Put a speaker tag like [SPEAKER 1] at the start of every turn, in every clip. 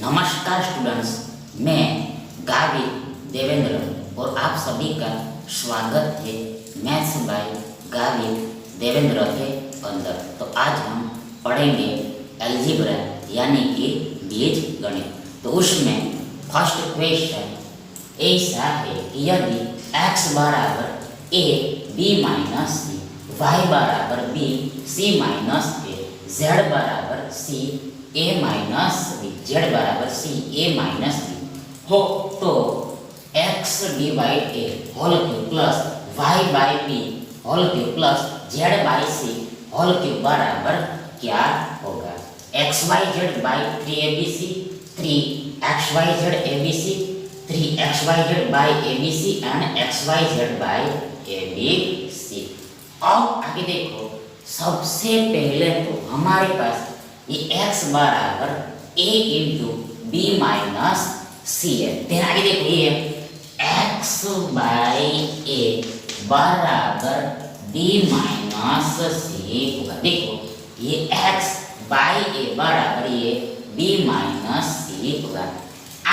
[SPEAKER 1] नमस्कार स्टूडेंट्स, मैं गावित देवेंद्र और आप सभी का स्वागत है मैथ्स बाय गावित देवेंद्र के अंदर। तो आज हम पढ़ेंगे अलजेब्रा यानी कि बीज गणित। तो उसमें फर्स्ट क्वेश्चन ऐसा है कि यदि x बराबर a b minus C, y बराबर b c minus a, z बराबर c a minus b, z बराबर c a माइनस b हो तो x divide a whole cube plus y by b whole cube plus z by c whole cube बराबर क्या होगा? X Y Z by 3abc, 3xyz abc, 3xyz by abc and xyz by abc। अब आगे देखो, सबसे पहले तो हमारे पास ये x बराबर a इंटू बी माइनस सी है। फिर आगे देखो ये x बाई a बराबर b माइनस सी होगा। देखो ये x बाई a बराबर ये b माइनस सी होगा।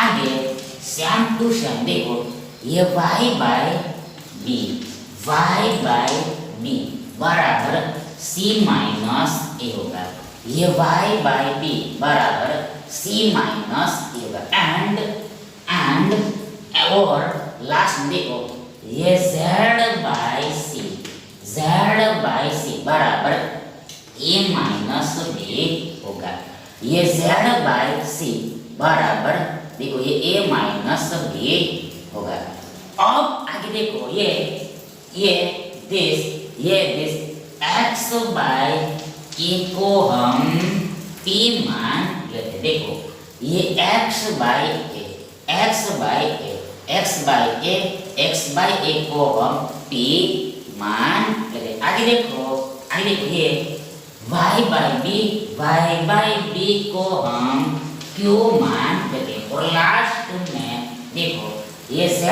[SPEAKER 1] आगे सेम टू सेम देखो ये y by b, y by b बराबर c माइनस a होगा। ये y बाई b बराबर c माइनस a होगा। एंड और लास्ट में देखो ये z बाई c बराबर a माइनस b होगा। ये z बाई c बराबर देखो ये a माइनस b होगा। अब आगे देखो ये दिस x बाई a को हम p मान लेते। देखो ये x बाई a को हम p मान लेते। आगे देखो ये y बाई b को हम q मान लेते। और लास्ट में देखो ये z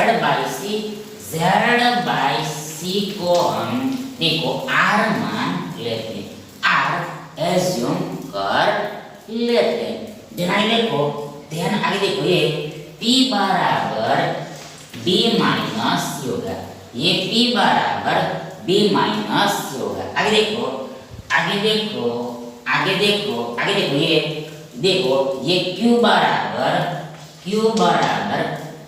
[SPEAKER 1] बाई c को हम देखो r मान लेते हैं, r एज्यूम कर लेते हैं। ध्यान आगे देखो ये p बराबर b माइनस c होगा। ये p बराबर b माइनस c होगा। आगे देखो ये q बराबर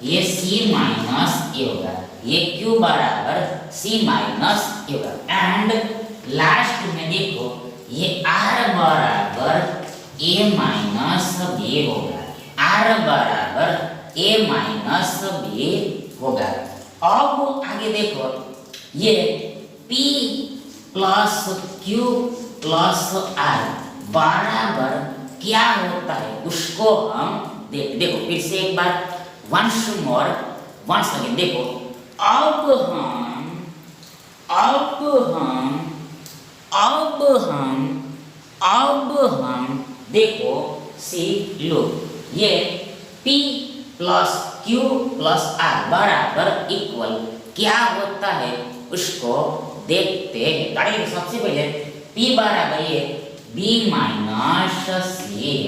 [SPEAKER 1] ये c माइनस a होगा। ये q बराबर c माइनस a होगा। एंड लास्ट में देखो ये r बराबर a माइनस b होगा। r बराबर a माइनस b होगा। अब आगे देखो ये p plus q plus r बराबर क्या होता है उसको हम देखो फिर से एक बार वंस अगेन देखो। अब हम देखो सी लो ये p plus q plus r बराबर इक्वल क्या होता है उसको देखते हैं। सबसे पहले p बराबर ये b माइनस c,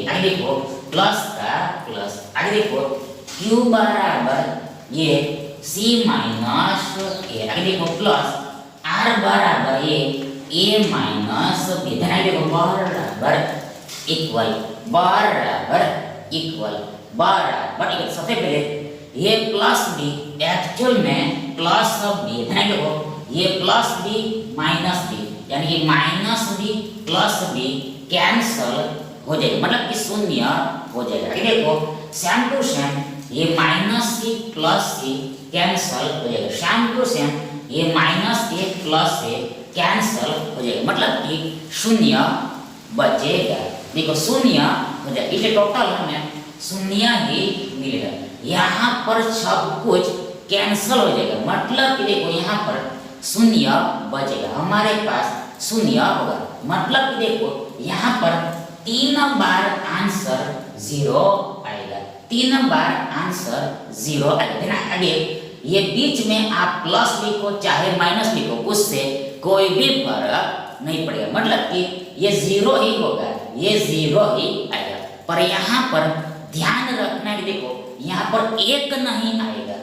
[SPEAKER 1] आगे देखो प्लस का प्लस, आगे देखो q बराबर ये c माइनस a, आगे देखो प्लस r बराबर ये a माइनस b, आगे देखो बराबर सबसे पहले ये प्लस b एक्चुअल में प्लस b, देखो ये प्लस b माइनस b यानी कि minus b plus b cancel हो जाएगा, मतलब कि शून्य हो जाएगा। देखो सेम टू सेम ये minus c plus c cancel हो जाएगा। सेम टू सेम ये minus a plus a cancel हो जाएगा, मतलब कि शून्य बचेगा। देखो शून्य हो जाएगा, इसे टोटल हमें शून्य ही मिलेगा। यहाँ पर सब कुछ कैंसल हो जाएगा, मतलब कि देखो यहाँ पर शून्य बचेगा, हमारे पास शून्य होगा। मतलब कि देखो यहाँ पर 3 बार आंसर 0 आएगा, 3 बार आंसर 0 आएगा। आगे ये बीच में आप प्लस लिखो चाहे माइनस लिखो उससे कोई भी फर्क नहीं पड़ेगा, मतलब कि ये 0 ही होगा, ये 0 ही आएगा। पर यहाँ पर ध्यान रखना कि देखो यहाँ पर एक नहीं आएगा,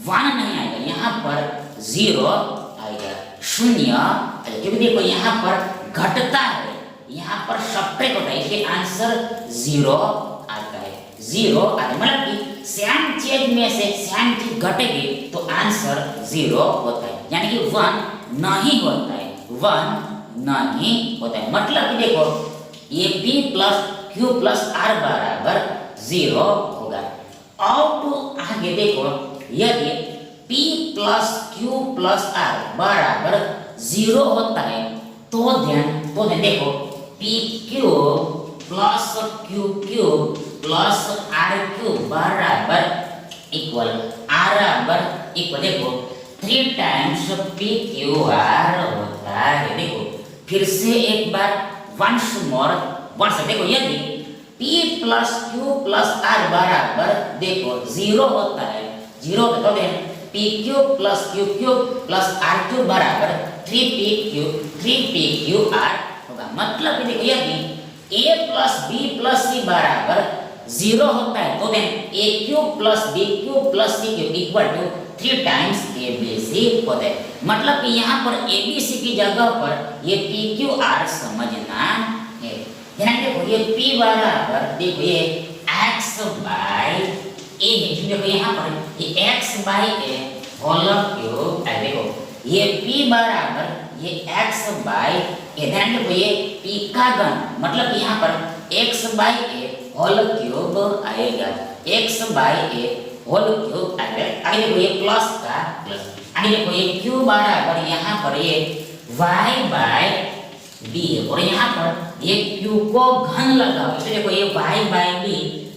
[SPEAKER 1] वन नहीं आएगा, यहाँ पर जीरो आएगा, शून्य आएगा, क्योंकि देखो यहाँ पर घटता है, यहाँ पर सब्ट्रैक्ट होता है, इसलिए आंसर जीरो आता है, जीरो आता है। मतलब कि सेम चीज में से सेम चीज घटेगी तो आंसर जीरो होता है, यानी कि वन नहीं होता है, वन नहीं होता है। मतलब कि देखो ये p plus Q plus R बराबर जीरो होगा। अब तो आगे देखो यदि p plus Q plus R बराबर जीरो होता है तो ध्यान देखो p cube plus Q cube plus R cube बराबर इक्वल आर बराबर इक्वल देखो 3 टाइम्स p क्यू आर होता है। देखो फिर से एक बार वंस मोर वंस देखो यदि p plus Q plus R बराबर देखो जीरो होता है, जीरो तो p cube plus Q cube plus R cube बराबर 3p क्यू आर होगा। मतलब कि देखो यदि a plus b plus c बराबर जीरो होता है तो a cube plus b cube plus c cube equal to 3 times abc होता है। मतलब कि यहाँ पर abc की जगह पर ये p क्यू आर समझना है। ध्यान देखो ये p बराबर देखो ये x बाय a है, देखो यहाँ पर ये x by a whole cube है, देखो ये p बराबर ये x बाय a, ध्यान देखो ये p का घन मतलब यहाँ पर x by a whole cube आएगा, x by a whole cube आएगा। आगे देखो ये प्लस का प्लस, आगे देखो ये q बराबर यहाँ पर ये y बाय b और यहाँ पर ये q को घन लगाओ, इसलिए देखो ये y बाय b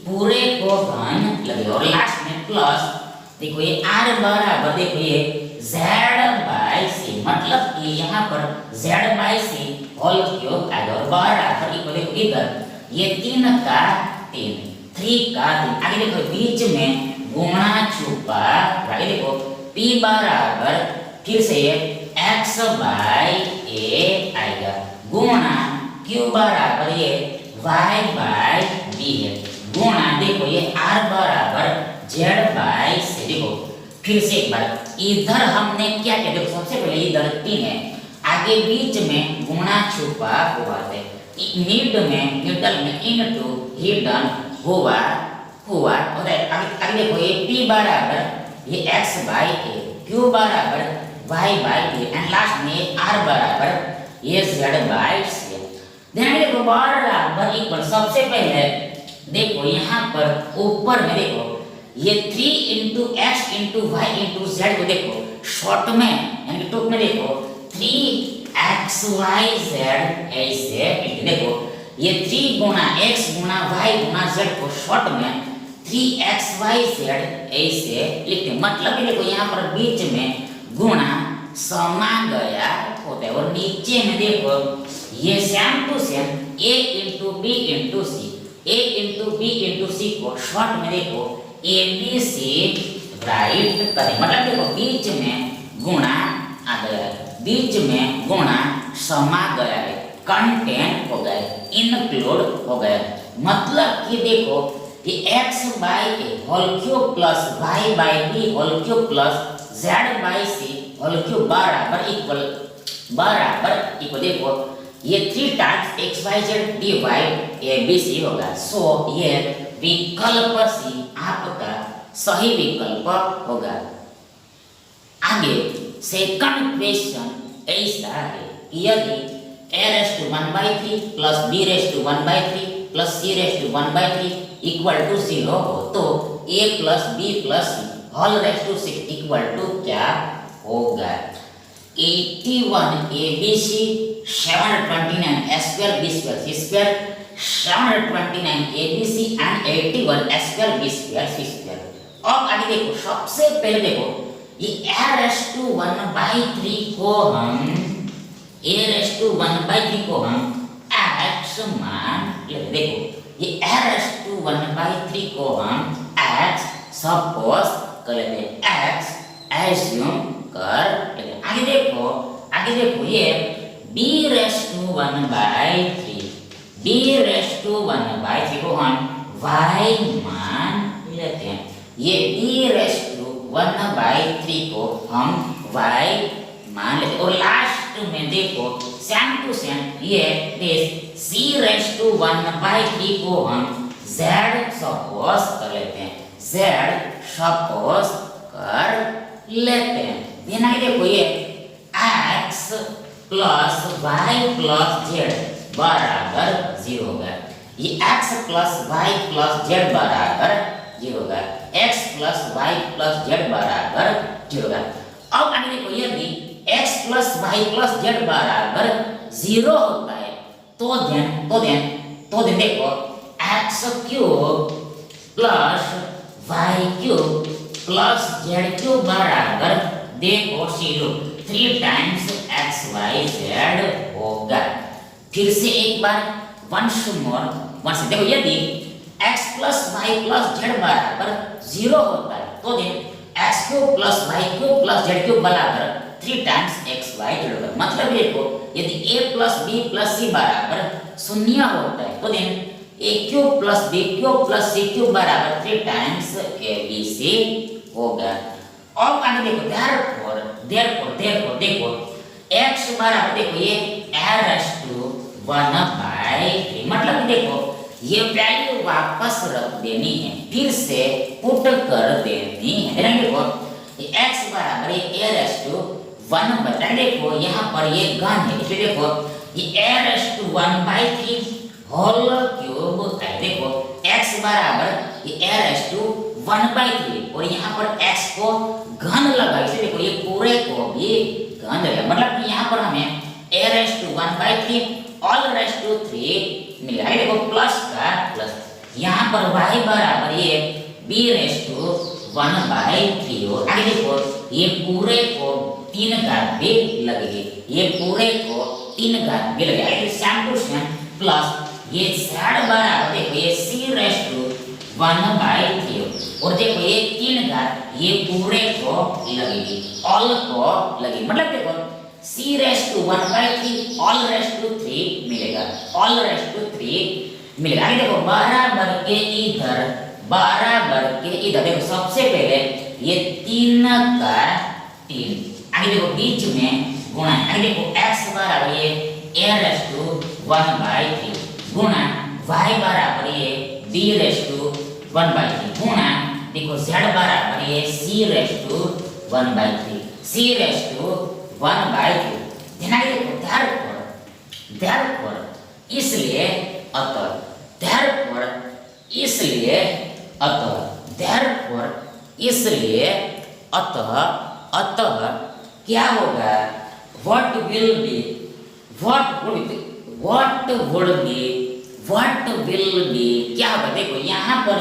[SPEAKER 1] पूरे को घन लगेगा और लास्ट में प्लस देखो ये r बराबर देखो ये z बाय c, मतलब कि यहाँ पर z by c whole cube आएगा और बराबर इक्वल देखो इधर ये 3 का 3 3 का 3, आगे देखो बीच में गुणा छुपा, आगे देखो p बराबर फिर से x बाय a आएगा गुणा q बराबर ये y बाय b है गुणा देखो ये r बराबर z बाय c। देखो फिर से एक बार इधर हमने क्या किया, देखो सबसे पहले इधर 3 है, आगे बीच में गुणा छुपा हुआ है, मिडल में इनटू हिडन हुआ और आगे देखो ये p बराबर ये x बाय a, q बराबर y by a and last में ये r बराबर ये z बाय c। ध्यान देखो बराबर इक्वल, सबसे पहले देखो यहाँ पर ऊपर में देखो ये 3 into X into Y into Z को देखो शॉर्ट में यानी कि टूक में देखो 3xy z ऐसे देखो ये 3 गुना x गुना y गुना z को शॉर्ट में 3xy z ऐसे लिखते, मतलब देखो यहाँ पर बीच में गुणा समा गया होता है और नीचे में देखो ये same to same a into B into C, a into B into C को शॉर्ट में देखो ए बी सी राइट करें, मतलब देखो बीच में गुणा आ गया है, बीच में गुणा समा गया है, कंटेंट हो गया, इंक्लूड हो गया, मतलब कि देखो ये x by a whole cube plus y by b whole cube plus z by c whole cube बराबर इक्वल देखो ये 3 times x y z divide a b c होगा। सो ये विकल्प सी आपका सही विकल्प होगा। आगे सेकंड क्वेश्चन ऐसा है कि यदि a⁻⁴ plus b⁻⁴ plus c⁻⁴ equal to 0 हो तो a plus b plus c whole raised to 6 equal to क्या होगा। 81 abc 729 a square b square c square 729 abc and 81 a square b square c square। अब आगे देखो सबसे पहले देखो ये a⁻⁴ को हम a⁻⁴ को हम x मान लेते, देखो ये a⁻⁴ को हम x सपोज कर लेते हैं, x एज्यूम कर लेते हैं। आगे देखो ये b⁻⁴ b⁻⁴ को हम y मान लेते हैं। ये b⁻⁴ को हम y मान लेते हैं। और लास्ट में देखो सेम टू सेम ये c⁻⁴ को हम z सपोज कर लेते हैं, z सपोज कर लेते हैं। देना देखो ये x plus y plus z बराबर 0 होगा। ये x plus y plus z बराबर 0 होगा, x plus y plus z बराबर 0 होगा। अब आगे देखो यदि x plus y plus z बराबर 0 होता है तो देन देखो x cube plus y cube plus z cube बराबर देखो 0 3 टाइम्स x y z होगा। फिर से एक बार वंस देखो यदि x plus y plus z बराबर 0 होता है तो then x cube plus y cube plus z cube बराबर 3 टाइम्स x y z होगा। मतलब देखो यदि a plus b plus c बराबर 0 होता है तो then a cube plus b cube plus c cube बराबर 3 टाइम्स a b c होगा। अब आगे देखो therefore देखो x बराबर देखो ये r⁴ मतलब देखो ये वैल्यू वापस रख देनी है, फिर से पुट कर देनी है। देखो x बराबर ये a⁴ देखो यहाँ पर ये घन है, इसलिए देखो ये a⁴ होल क्यूब है। देखो x बराबर ये a⁴ और यहाँ पर x को घन लगा, इसलिए देखो ये पूरे को भी घन लगा। मतलब कि यहाँ पर हमें a⁴ all�3 मिलेगा। देखो प्लस का प्लस, यहाँ पर y बराबर ये b⁻⁴ और आगे देखो ये पूरे को 3 घात भी लगेगी, ये पूरे को 3 घात भी लगेगी। सेम टू सेम प्लस ये z बराबर देखो ये c⁻⁴ और देखो ये 3 घात ये पूरे को लगेगी, ऑल को लगेगी। मतलब देखो c⁻⁴ all�3 मिलेगा, all�3 मिलेगा। आगे देखो बराबर के इधर देखो सबसे पहले ये 3 का 3, आगे देखो बीच में गुणा, आगे देखो x बराबर ये a⁴ गुणा y बराबर ये b⁻⁴ गुणा देखो z बराबर ये c⁻⁴ ध्यान देखो therefore इसलिए अतः क्या होगा, what will be क्या होगा। देखो यहाँ पर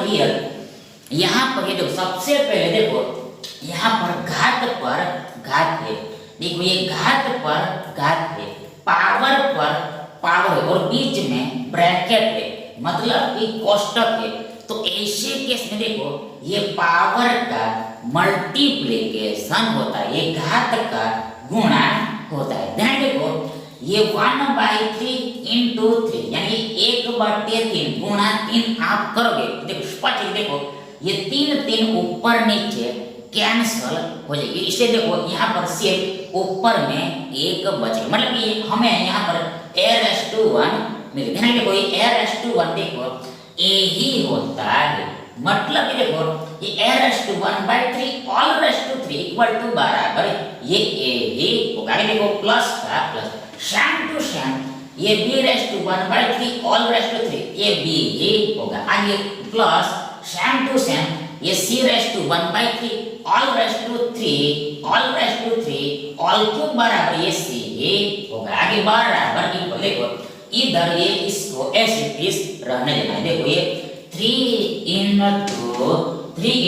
[SPEAKER 1] ये देखो सबसे पहले देखो यहाँ पर घात है, देखो ये घात है, पावर है और बीच में ब्रैकेट है, मतलब कि कोष्टक है। तो ऐसे केस में देखो ये पावर का मल्टीप्लिकेशन होता है, ये घात का गुणा होता है। ध्यान देखो ये 1/3 into 3 यानी 1/3 गुणा 3 आप करोगे देखो स्पष्ट देखो ये 3 ऊपर नीचे कैंसल हो जाएगी। इसे देखो यहाँ पर सिर्फ ऊपर में 1 बचेगा, मतलब कि हमें यहाँ पर a⁴ मिलेगा। ध्यान देखो ये a⁴ देखो a ही होता है, मतलब देखो ये a⁴ all�3 बराबर ये a ही होगा। देखो प्लस का प्लस, सेम टू सेम ये b⁻⁴ all�3 ये b ही होगा। आगे प्लस सेम टू सेम ये c⁻⁴ all�3 ऑल क्यूब बराबर ये c ही होगा। आगे बराबर इक्वल देखो इधर ये इसको ऐसे इस रहने देना है। देखो ये 3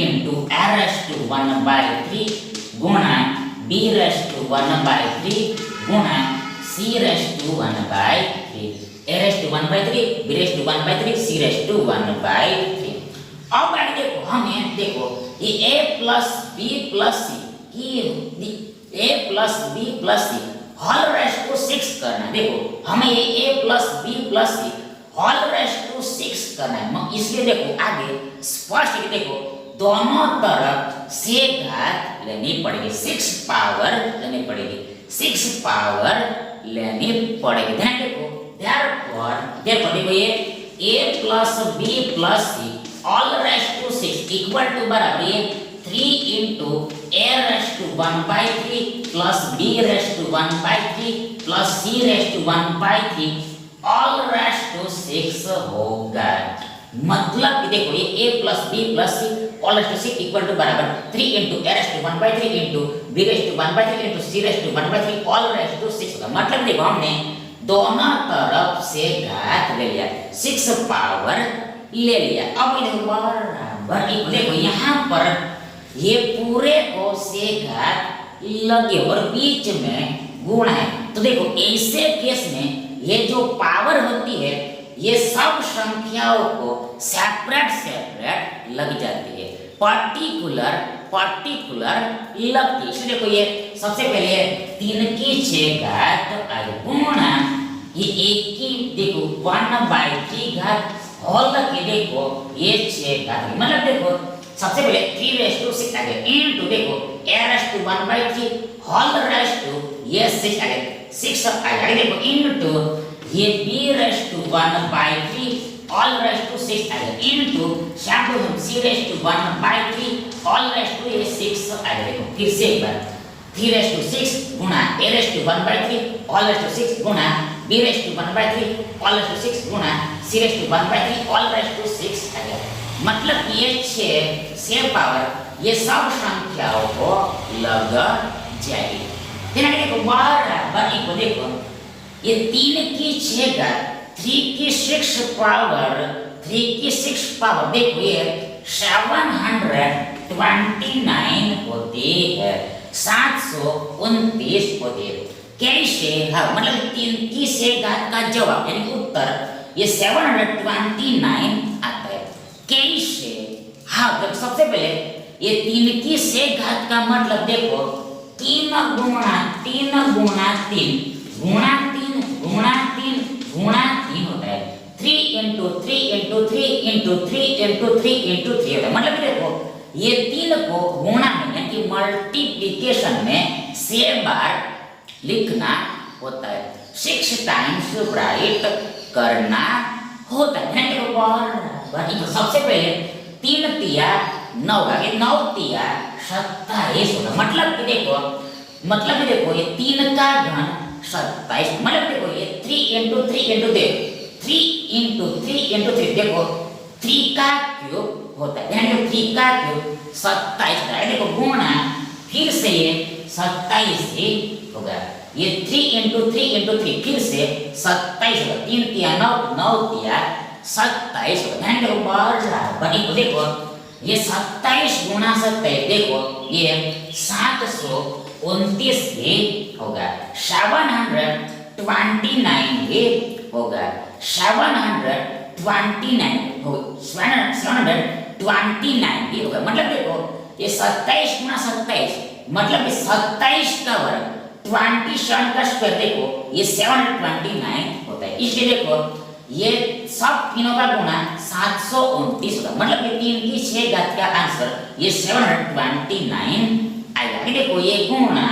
[SPEAKER 1] into r⁴ गुणा b⁻⁴ गुणा c⁻� a⁴ b⁻⁴ c⁻� अब आगे देखो हमें देखो ये a plus b plus c whole raised को 6 करना है। देखो हमें ये a plus b plus c whole raised to 6 करना है। इसलिए देखो आगे स्पष्ट है कि देखो दोनों तरफ से घात लेनी पड़ेगी, 6 पावर लेनी पड़ेगी, 6 पावर लेनी पड़ेगी। ध्यान देखो therefore देखो ये a plus b plus c all raised to 6 equal to बराबर ये 3 into a raised to 1 by 3 plus b raised to 1 by 3 plus c raised to 1 by 3 all raised to 6 होगा। मतलब कि देखो ये a plus b plus c all raised to 6 equal to बराबर 3 into a raised to 1 by 3 into b raised to 1 by 3 into c raised to 1 by 3 all raised to 6 होगा। मतलब देखो हमने दोनों तरफ से घात ले लिया, 6 पावर ले लिया। अब देखो बराबर देखो यहाँ पर ये पूरे को से घात लगे और बीच में गुणा है। तो देखो ऐसे केस में ये जो पावर होती है ये सब संख्याओं को सेपरेट लग जाती है, पर्टिकुलर लगती है। इसलिए देखो ये सबसे पहले 3 की 6 घात आगे गुणा ये 1 की देखो 1/3 घात होल के देखो ये 6 घात, मतलब देखो सबसे पहले 3 raised to 6 आगे इनटू देखो a raised to 1/3 होल raised to ये 6 आगे 6 आगे देखो इनटू ये b raised to 1/3 all raised to 6 आगे इनटू शाम को c raised to 1/3 all raised to ये 6 आगे देखो फिर से एक बार 3 raised to 6 गुणा a raised to 1/3 all raised to 6 गुणा b raised to 1/3 all raised to 6 गुणा c raised to 1/3 all raised to 6 आगे। मतलब ये 6 पावर ये सब संख्याओं को लग जाएगी। फिर देखो बराबर इको देखो ये 3 की 6 घात 3 की 6 पावर 3 की 6 पावर देखो ये 729 होती है, 729 होती है। कैसे? हाँ मतलब 3 की 6 घात का जवाब यानी उत्तर ये 729 आता है। कैसे? हाँ देखो सबसे पहले ये 3 की 6 घात का मतलब देखो 3 गुणा 3 गुणा 3 गुणा 3 गुणा 3 गुणा 3 होता है, 3 into 3 into 3 into 3 into 3 into 3 होता है। मतलब देखो ये 3 को गुणा में यानी कि मल्टीप्लिकेशन में 6 बार लिखना होता है, 6 टाइम्स राइट करना होता है। देखो बराबर सबसे पहले 3 तिया 9 आगे 9 तिया 27 होगा। मतलब कि देखो ये 3 का घन 27, मतलब देखो ये 3 into 3 into 3 into 3 into 3 देखो 3 का क्यूब होता है, यानी 3 का क्यूब 27 है। देखो गुणा फिर से ये 27 ही होगा, ये 3 into 3 into 3 फिर से 27 होगा, 3 तिया 9 9 तिया 27 होगा। ध्यान देखो बराबर देखो ये 27 गुणा 27 देखो ये 729 ही होगा, 729 ही होगा, 729 ही होगा। मतलब देखो ये 27 गुणा 27 मतलब ये 27 का वर्ग 27 का स्क्वायर देखो ये 729 होता है। इसलिए देखो ये सब तीनों का गुणा 729 होगा। मतलब ये 3 की 6 घात का आंसर ये 729 आएगा। देखो ये गुणा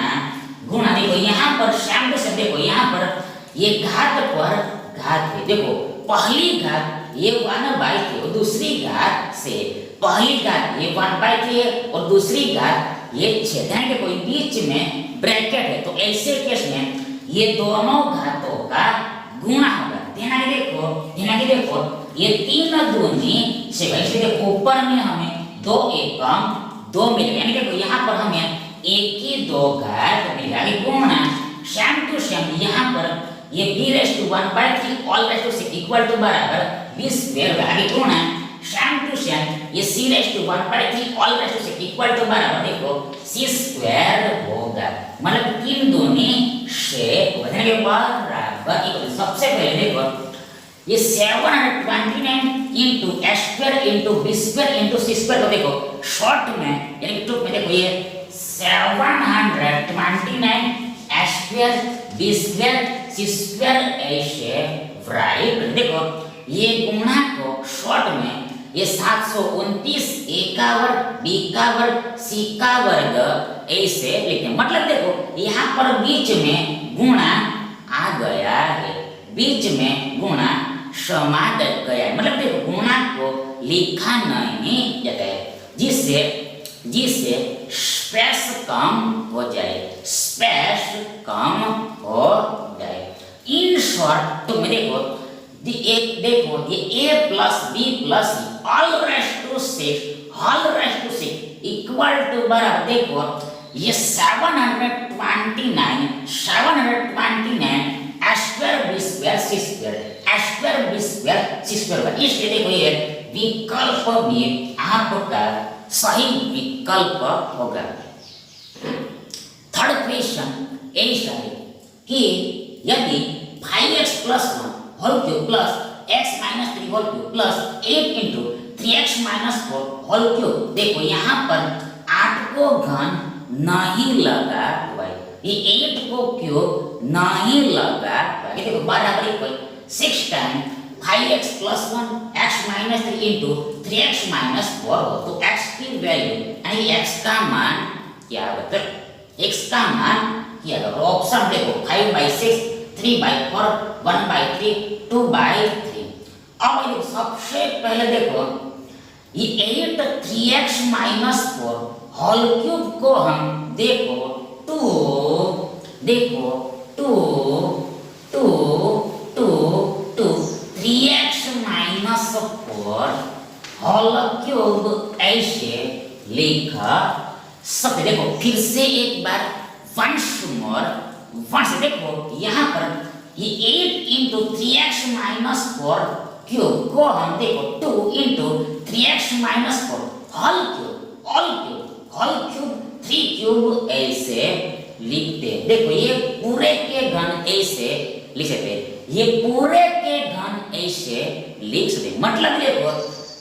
[SPEAKER 1] देखो यहाँ पर शाम को सब देखो यहाँ पर ये घात पर घात है। देखो पहली घात ये 1/3 और दूसरी घात से पहली घात ये 1/3 है और दूसरी घात ये 6। ध्यान देखो बीच में ब्रैकेट है, तो ऐसे केस में ये दोनों घातों का गुणा होगा। ध्यान देखो ये 3 दूनी 6, इसलिए देखो ऊपर में हमें 2 एकम 2 मिलेगा, यानी देखो यहाँ पर हमें 1 की 2 घात मिलेगा। गुणा सेम टू सेम यहाँ पर ये b raised to 1/3 all raised to 6 equal to बराबर b स्क्वायर आगे गुणा सेम टू सेम ये c raised to 1/3 all raised to 6 equal to बराबर देखो c स्क्वायर होगा। मतलब 3 दूनी 6 बराबर सबसे पहले देखो ये 729 into a square into b square into c square को देखो शॉर्ट में यानी टूक में देखो ये 729 a square b square c square ऐसे राइट। देखो ये गुणा को शॉर्ट में ये 729 ए का वर्ग बी का वर्ग सी का वर्ग ऐसे लिखते हैं। मतलब देखो यहाँ पर बीच में गुणा आ गया है, बीच में गुणा समा गया है। मतलब देखो गुणा को लिखा नहीं जाता है, जिससे स्पेस कम हो जाए, स्पेस कम हो जाए। इन शॉर्ट तो में देखो ये a plus B plus all raised to 6 equal to बराबर देखो ये 729 square B square C square इसलिए देखो ये विकल्प भी आपका सही विकल्प होगा। थर्ड क्वेश्चन ऐसा है कि यदि 5x plus 1 whole cube plus x minus 3 whole cube plus 8 into 3x minus 4 whole cube, देखो यहाँ पर 8 को घन नहीं लगा हुआ है, ये 8 को क्यूब नहीं लगा हुआ है। देखो बराबर equal 6 time 5x plus 1 x minus 3 into 3x minus 4 हो तो x की वैल्यू यानी x का मान क्या होगा? x का मान क्या होगा? ऑप्शन देखो 5/6 3/4 1/3 2/3। अब देखो सबसे पहले देखो ये 8 3x माइनस 4 होल क्यूब को हम देखो 3x माइनस 4 होल क्यूब ऐसे लिखा सकते। देखो फिर से एक बार वंस मोर देखो यहाँ पर ये 8 इंटू 3x माइनस 4 क्यूब को हम देखो 2 into 3x minus 4 whole cube 3 cube ऐसे लिखते हैं। देखो ये पूरे के घन ऐसे लिख सकते हैं, ये पूरे के घन ऐसे लिख सकते हैं। मतलब देखो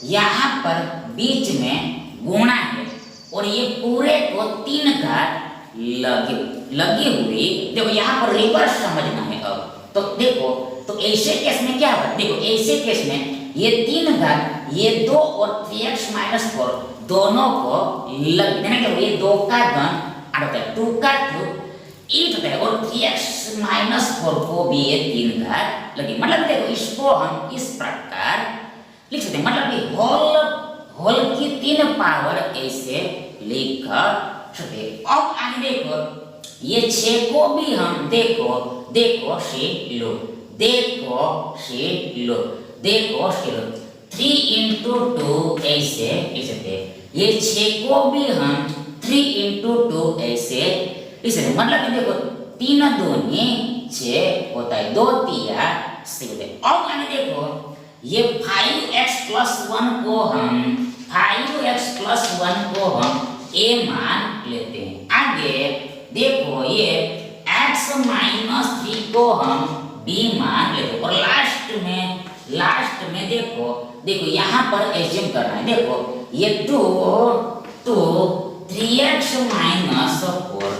[SPEAKER 1] यहाँ पर बीच में गुणा है और ये पूरे को 3 घात लगी हुई। देखो यहाँ पर रिवर्स समझना है। अब तो देखो तो ऐसे केस में क्या होगा? देखो ऐसे केस में ये 3 घात ये 2 और 3x माइनस 4 दोनों को लग देना। देखो ये 2 का घन 8 होता है, 2 का क्यूब 8 होता है और 3x माइनस 4 को भी ये 3 घात लगी। मतलब देखो इसको हम इस प्रकार लिख सकते हैं। मतलब कि होल की 3 पावर ऐसे लिख सकते। अब आगे देखो ये 6 को भी हम देखो शीट लो 3 इंटू 2 ऐसे लिख सकते। ये 6 को भी हम 3 इंटू 2 ऐसे लिख सकते। मतलब कि देखो 3 दूनी 6 होता है, 2 तिया 6 होता है। अब आगे देखो ये 5x प्लस 1 को हम a मान लेते हैं। आगे देखो ये x माइनस 3 को हम b मान लेते हैं और लास्ट में देखो यहाँ पर एज्यूम करना है। देखो ये 2 3x minus 4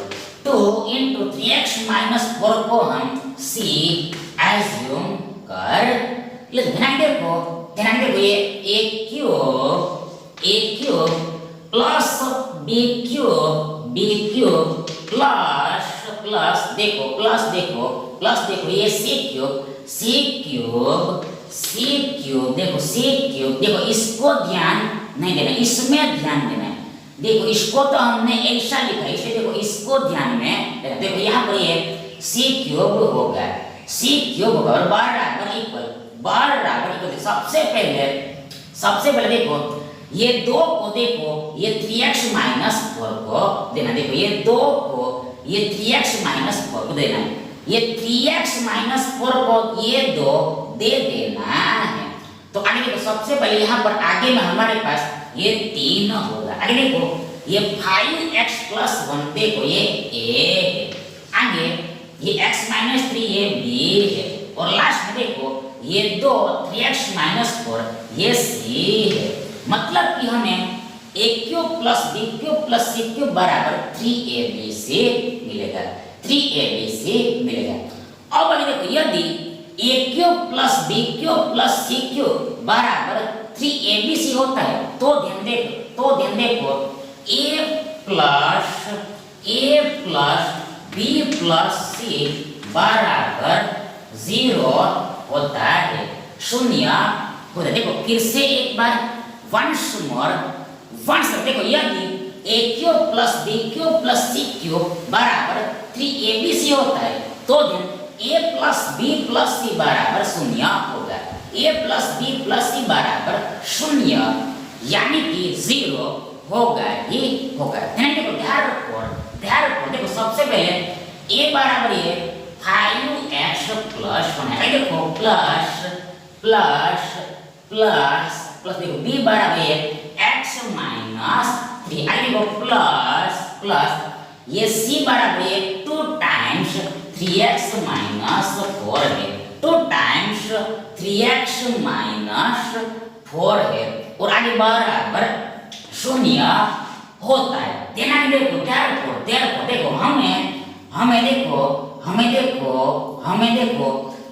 [SPEAKER 1] 2 into 3x minus 4 को हम c एज्यूम कर लेते हैं। देखो ये a cube plus b cube plus देखो ये c क्यूब देखो इसको ध्यान नहीं देना, इसमें ध्यान देना है। देखो इसको तो हमने ऐसा लिखा है, इसलिए देखो इसको ध्यान में देना। देखो यहाँ पर ये c क्यूब होगा और बराबर इक्वल सबसे पहले देखो ये 2 को देखो ये 3x माइनस 4 को देना। देखो ये 2 को ये 3x माइनस 4 को देना है, ये 3x माइनस 4 को ये 2 दे देना है। तो आगे देखो सबसे पहले यहाँ पर आगे में हमारे पास ये 3 होगा। आगे देखो ये 5x प्लस 1 देखो ये a है, आगे ये x माइनस 3 ये b है और लास्ट में देखो ये 2 3x माइनस 4 ये c है। मतलब कि हमें a cube plus b cube plus c cube बराबर 3abc मिलेगा। अब अगर देखो A cube plus B cube plus C cube बराबर 3abc होता है। तो ध्यान देखो a plus B plus C बराबर 0 होता है, शून्य होता है। देखो फिर से एक बार वंस मोर देखो यदि a cube plus B cube plus C cube बराबर 3abc होता है तो a plus B plus C बराबर 0 होगा। a plus B plus C बराबर 0 यानी कि 0 होगा ही होगा। देखो ध्यान रखो देखो सबसे पहले a बराबर है 5x प्लस 1 है। देखो प्लस देखो b बराबर है x माइनस 3। आगे देखो प्लस ये c बराबर है 2 टाइम्स 3x माइनस 4 है, 2 टाइम्स 3x माइनस 4 है और आगे बराबर 0 होता है। देना देखो देखो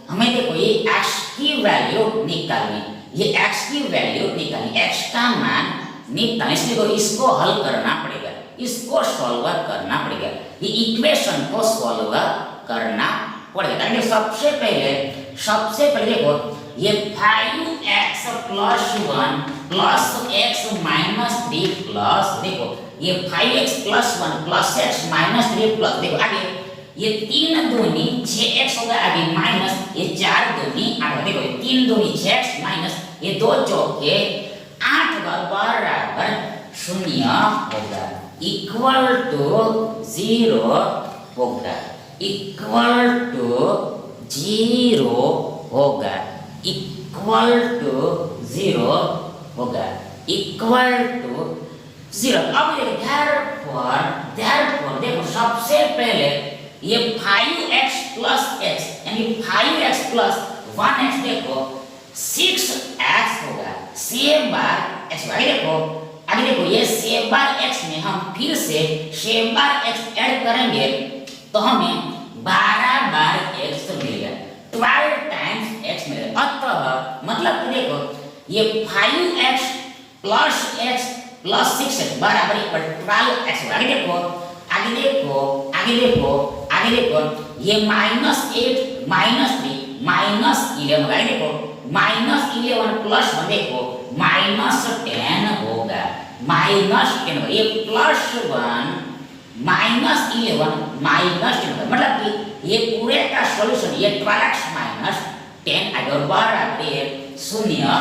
[SPEAKER 1] हमें देखो ये x की वैल्यू निकालनी, x का मान निकालने, इसलिए इसको हल करना पड़ेगा, इसको सॉल्व करना पड़ेगा, ये इक्वेशन को सॉल्व करना पड़ेगा। सबसे पहले देखो ये 5x plus 1 plus x minus 3 plus देखो ये 5x plus 1 plus x minus 3 plus देखो आगे ये 3 दूनी 6x होगा, आगे माइनस ये 4 दूनी 8 देखो ये 3 दूनी 6x माइनस ये 2 चौके 8 बराबर 0 होगा, इक्वल टू 0 होगा, इक्वल टू 0 होगा, इक्वल टू 0 होगा, इक्वल टू 0। अब therefore देखो सबसे पहले ये 5x प्लस x यानी 5x प्लस 1x देखो 6x होगा, से बार x आगे देखो ये से बार x में हम फिर से से बार x ऐड करेंगे तो हमें 12 बार x मिलेगा, 12 टाइम्स x मिलेगा। अतः मतलब कि देखो ये 5x plus x plus 6x बराबर 12x। आगे देखो ये माइनस 8 माइनस 3 माइनस 11 होगा। देखो माइनस 11 प्लस 1 देखो माइनस 10 होगा, माइनस 10 होगा, ये प्लस 1 माइनस 11 माइनस 10 होगा। मतलब कि ये पूरे का सॉल्यूशन ये 12x माइनस 10 आगे बराबर 0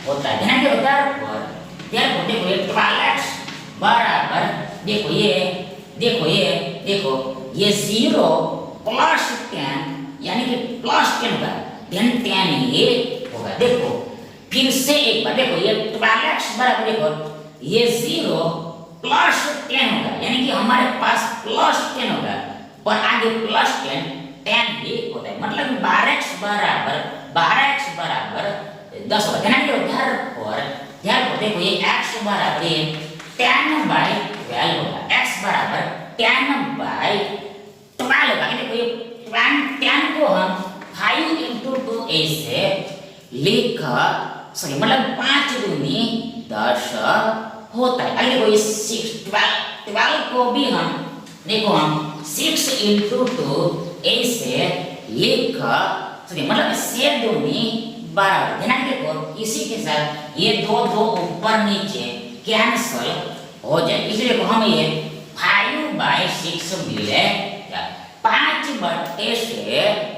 [SPEAKER 1] होता है। ध्यान देखो देखो ये 12x बराबर देखो ये 0 प्लस 10 यानी कि प्लस 10 होगा, देन 10 ये होगा। देखो फिर से एक बार देखो ये 12x बराबर देखो ये 0 प्लस 10 होगा यानी कि हमारे पास प्लस 10 होगा और आगे प्लस 10 ही होता है। मतलब 12x बराबर 10 होगा। ध्यान देखो ये x बराबर 10/12 होगा, x बराबर 10/12 होगा। देखो ये 10 को हम 5 into 2 ऐसे लिख सके, मतलब 5 दूनी 10 होता है। आगे देखो ये 12 को भी हम 6 into 2 ऐसे लिख सके, मतलब 6 दूनी 12। ध्यान देखो इसी के साथ ये दो ऊपर नीचे कैंसल हो जाए, इसलिए देखो हमें ये 5/6 मिलेगा, 5/से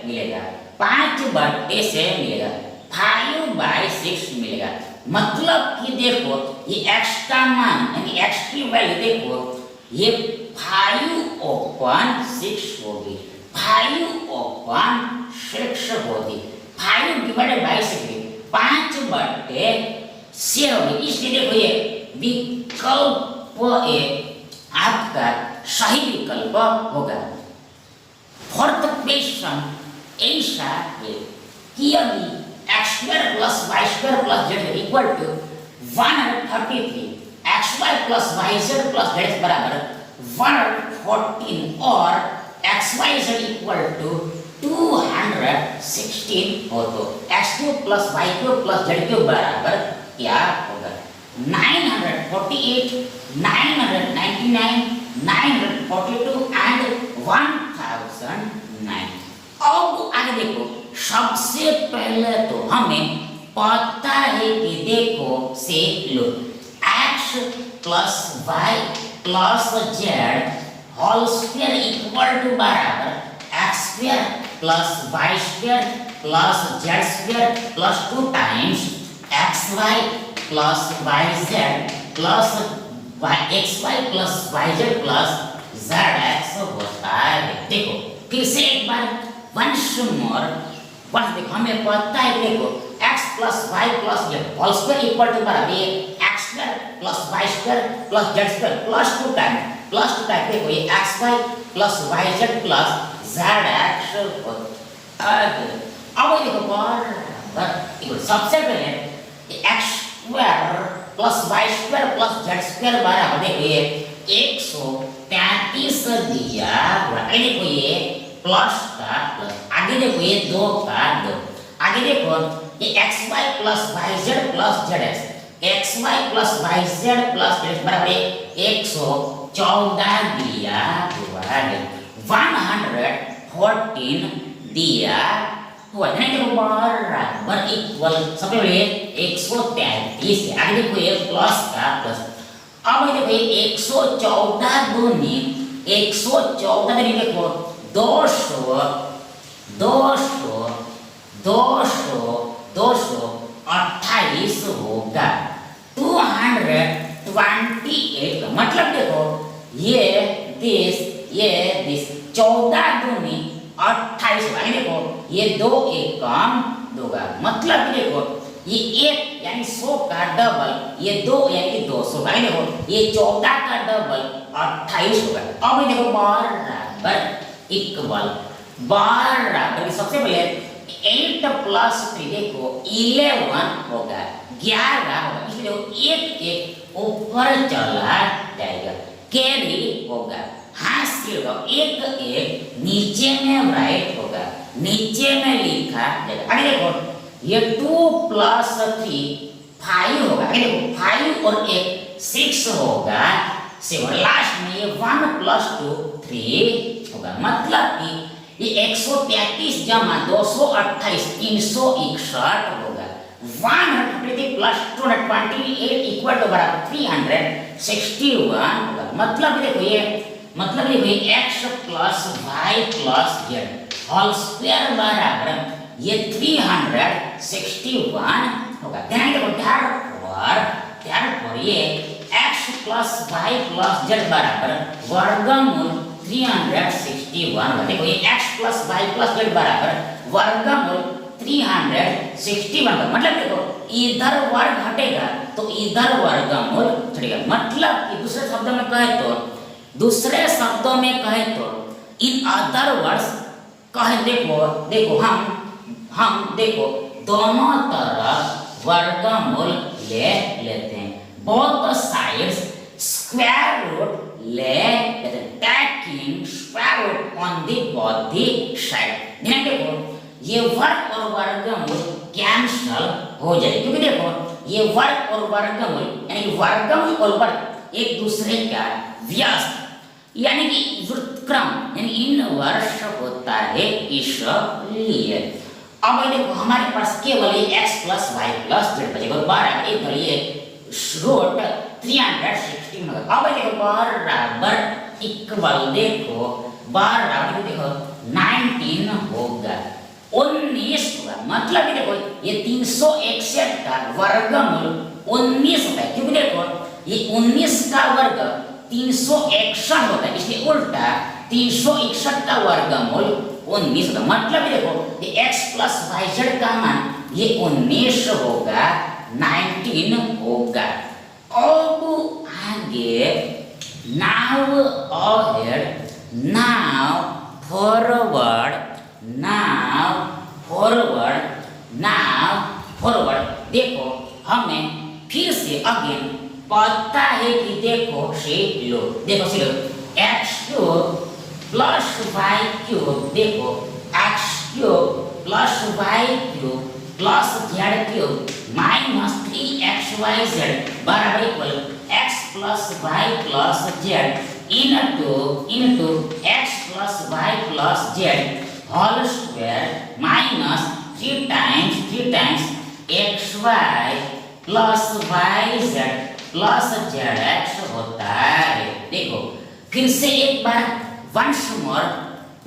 [SPEAKER 1] मिलेगा, 5/6 मिलेगा। मतलब कि देखो ये x का मान यानी x की वैल्यू देखो ये 5/6 होगी, 5/6 होगी, 5/6 5/6 होगी। इसलिए देखो ये विकल्प ए आपका सही विकल्प होगा। फोर्थ क्वेश्चन ऐसा है कि यदि x² + y² + z equal to 133, xy + yz + z बराबर 114 और xyz इक्वल टू 216 हो तो x³ plus y³ plus z³ बराबर क्या होगा? 948, 999, 942 एंड 1009। अब आगे देखो, सबसे पहले तो हमें पता है कि देखो से लो x plus y plus z whole square equal to बराबर x square plus y square plus z square plus 2 times xy plus yz plus xy plus yz plus zx होता है। देखो फिर से एक बार वंस मोर बस देखो हमें पता है, देखो x plus y plus z whole square equal to बराबर ये x square plus y square plus z square plus 2 time देखो ये xy plus yz plus zx होता है। अब देखो बराबर इक्वल सबसे पहले x square plus y square plus z square बराबर देखो ये 133 दिया हुआ है। देखो ये प्लस का प्लस, आगे देखो ये 2 का 2, आगे देखो ये xy plus yz plus zx, xy plus yz plus zx बराबर 114 दिया हुआ है, 114 दिया हुआ है। देखो बराबर इक्वल सबसे पहले 133 है, आगे देखो ये प्लस का प्लस। अब देखो ये 114 दूनी 114 देखो 228 होगा 228 का मतलब देखो ये दिस 14 दूनी 28 होगा। देखो ये 2 एक कम दोगा मतलब देखो ये 1 यानी 100 का डबल ये 2 यानी 200 का। देखो ये 14 का डबल 28 होगा। अब देखो बराबर इक्वल बराबर सबसे पहले 8 प्लस 3 देखो 11 होगा 11 होगा, इसलिए एक ऊपर चला जाएगा कैरी होगा, हासिल होगा एक नीचे में राइट होगा, नीचे में लिखा जाएगा। अरे देखो ये 2 प्लस 3 5 होगा, देखो 5 और 1 6 होगा 7, लास्ट में ये 1 प्लस 2 3 होगा मतलब कि ये 133 जमा 228 361 होगा। 133 प्लस 228 इक्वल टू बराबर 361 होगा। मतलब देखो ये x plus y plus z whole square बराबर ये 361 होगा। ध्यान देखो therefore ये x plus y plus z बराबर वर्गमूल 361 होगा। देखो ये x plus y plus z बराबर वर्गमूल 361 होगा। मतलब देखो इधर वर्ग हटेगा तो इधर वर्गमूल हटेगा। मतलब कि दूसरे शब्दों में कहे तो इन अदर वर्ड्स कहे देखो हम देखो दोनों तरफ वर्गमूल ले लेते हैं, बोथ साइड्स स्क्वायर रूट ले लेते हैं, taking square root on the both side. ध्यान देखो ये वर्ग और वर्गमूल कैंसल हो जाएगा, क्योंकि देखो ये वर्ग और वर्गमूल यानी वर्गमूल और वर्ग एक दूसरे का व्यस्त यानी कि व्युत्क्रम यानी इनवर्स होता है इसलिए। अब देखो हमारे पास केवल ये x plus y plus z बचेगा, बराबर इधर ये रूट 316 होगा। अब देखो बराबर इक्वल देखो 19 होगा 19 होगा। मतलब देखो ये 361 का वर्गमूल 19 होता है, क्योंकि देखो ये 19 का वर्ग 361 होता है, इसलिए उल्टा 361 का वर्गमूल 19 होगा। मतलब देखो ये x प्लस yz का मान ये 19 होगा 19 होगा। अब आगे now ahead now forward देखो हमें फिर से अगेन पता है कि देखो x³ प्लस y³ देखो x³ cube plus Y cube plus Z cube minus 3xyz बराबर equal x plus Y plus Z into x plus Y plus Z whole square minus 3 times xy plus yz plus zx होता है। देखो फिर से एक बार once more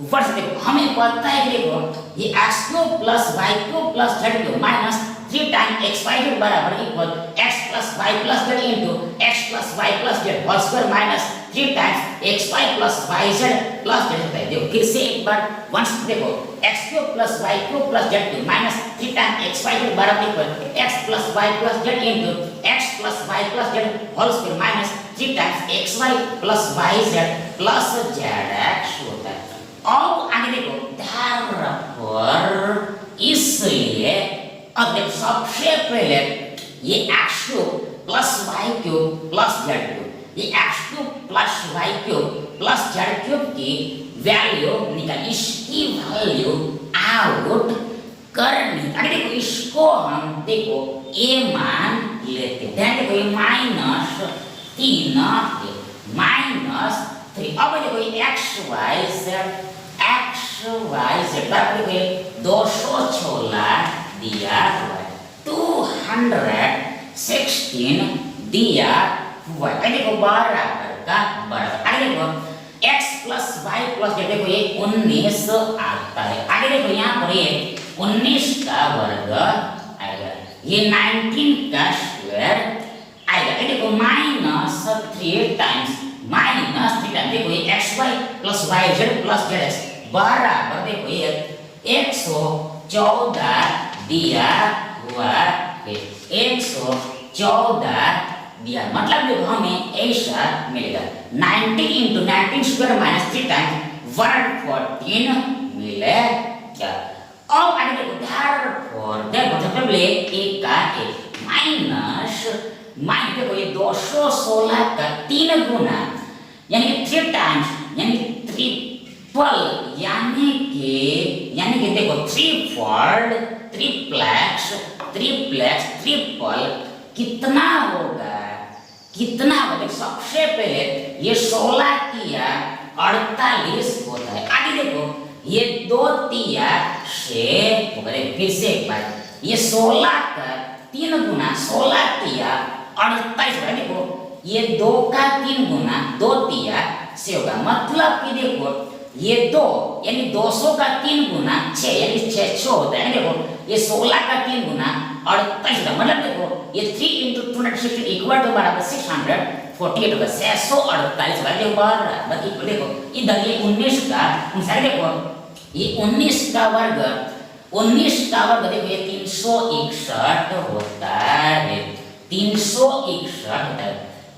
[SPEAKER 1] ऊपर से देखो, हमें पता है कि देखो ये x cube plus y cube plus z cube minus 3 time x y z बराबर equal x plus y plus z into x plus y plus z whole square minus 3 times x y plus y z plus z होता है। देखो फिर से एक बार once देखो x cube plus y cube plus z cube minus 3 time x y z बराबर equal x plus y plus z into x plus y plus z whole square minus 3 times x y plus y z plus z x होता है। अब आगे देखो पर इसलिए अब देखो सबसे पहले ये x cube plus y cube plus z cube, ये x cube plus y cube plus z cube की वैल्यू निकाल, इसकी वैल्यू आउट करनी। अरे देखो इसको हम देखो a मान लेते हैं, देखो ये माइनस 3 माइनस 3। अब देखो ये xy z बराबर देखो 216 दिया हुआ है, 216 दिया हुआ है। देखो बराबर का बराबर, आगे देखो x plus Y plus z देखो ये 19 आता है। आगे देखो यहाँ पर ये 19 का वर्ग आएगा, ये 19 का स्क्वायर आएगा। ये देखो माइनस 3 टाइम्स देखो ये xy plus yz plus zx बराबर देखो ये 114 दिया हुआ है, 114 दिया, मतलब देखो हमें ऐसा मिलेगा 19 इंटू 19 स्क्वायर माइनस 3 टाइम्स 114 मिलेगा। अब आगे देखो देखो मतलब ले एक का एक माइनस देखो ये 216 का 3 गुना यानी कि 3 टाइम्स यानी ट्रिपल यानी कि देखो 3 फोल्ड ट्रिप्लेक्स ट्रिपल कितना होगा देखो सबसे पहले ये 16 किया 48 होता है। आगे देखो ये 2 तिया 6 होगा, फिर से एक बार ये 16 का 3 गुना 16 तिया 48 होगा। देखो ये 2 का 3 गुना 2 तिया से होगा, मतलब कि देखो ये 2 यानी 200 का 3 गुना 6 यानी 6 होता है। देखो ये 16 का 3 गुना 48 होता है, मतलब देखो ये 3 into 260 इक्वल टू बराबर 648 होगा, 648 होगा। देखो बराबर इक्वल देखो इधर ये 19 का देखो ये 19 का वर्ग देखो ये 361 होता है, 361 होता है,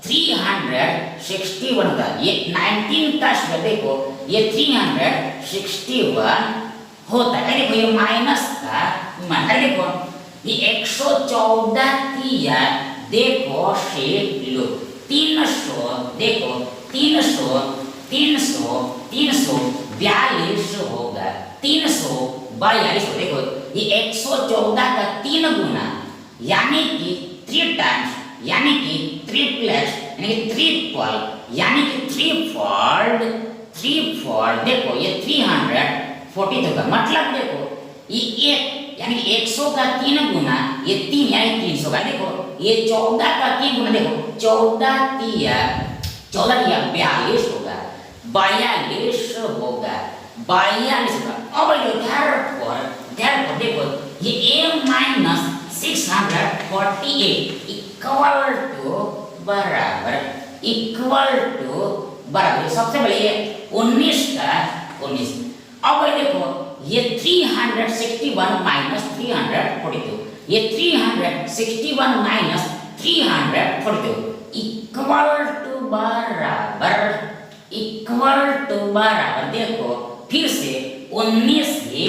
[SPEAKER 1] 361 होता है। ये 19 का स्क्वायर देखो ये 361 होता है। देखो ये माइनस का मान देखो ये 114 किया देखो से लो 300 देखो 342 होगा, 342 देखो ये 114 का 3 गुना यानी कि 3 टाइम्स यानी कि ट्रिपलेक्स यानी कि ट्रिपल यानी कि 3 फोल्ड देखो ये 340 होगा, मतलब देखो ये एक यानी 100 का 3 गुना ये 3 यानी 300 का। देखो ये 14 का 3 गुना देखो 14 तिया 42 होगा, 42 होगा। अब देखो ये a माइनस 648 इक्वल टू बराबर सबसे पहले ये 19 का 19। अब देखो ये 361 माइनस 342 ये 361 माइनस 342 इक्वल टू बराबर देखो फिर से 19 ही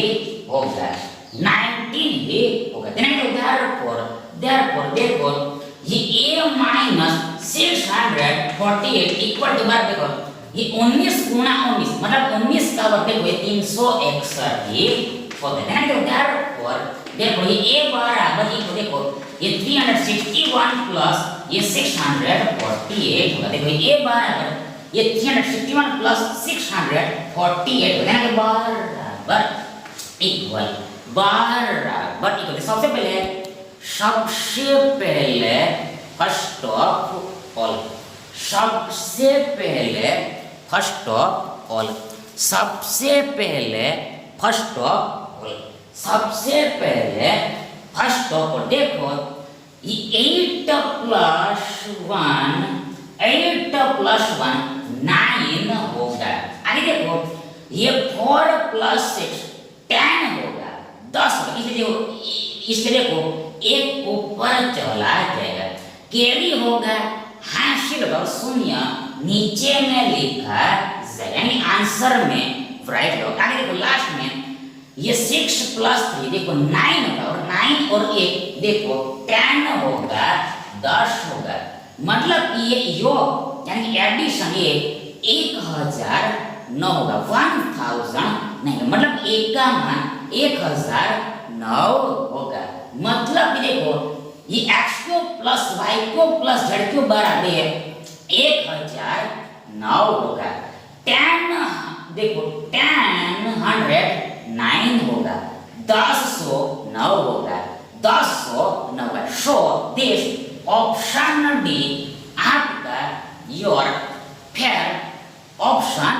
[SPEAKER 1] होगा, 19 ही होगा। therefore देखो ये a माइनस 648 इक्वल टू बराबर देखो ये 19 गुना 19 मतलब 19 का वर्ग देखो ये 361 ही होता है ना। तो देखो ये a बराबर देखो ये 361 प्लस ये 648 होगा। देखो ये बराबर ये 361 प्लस 648 होगा ना। बराबर इक्वल सबसे पहले फर्स्ट ऑफ ऑल सबसे पहले फर्स्ट ऑफ ऑल देखो ये 8 प्लस 1 9 होगा। आगे देखो ये 4 प्लस 6 10 होगा 10 होगा। इसलिए देखो एक ऊपर चला जाएगा कैरी होगा हासिल होगा शून्य नीचे में लिखा जाएगा यानी आंसर में राइट होगा। आगे देखो लास्ट में ये 6 प्लस 3 देखो 9 होगा और 9 और 1 देखो 10 होगा 10 होगा। मतलब ये योग यानी एडिशन ये 1009 होगा 1000 नहीं मतलब एक का मान 1009 होगा। मतलब देखो ये x cube plus y cube plus z cube बराबर 1009 होगा। 10 देखो 1009 होगा 1009 होगा 1009 होगा। सो दिस ऑप्शन डी आपका योर फेयर ऑप्शन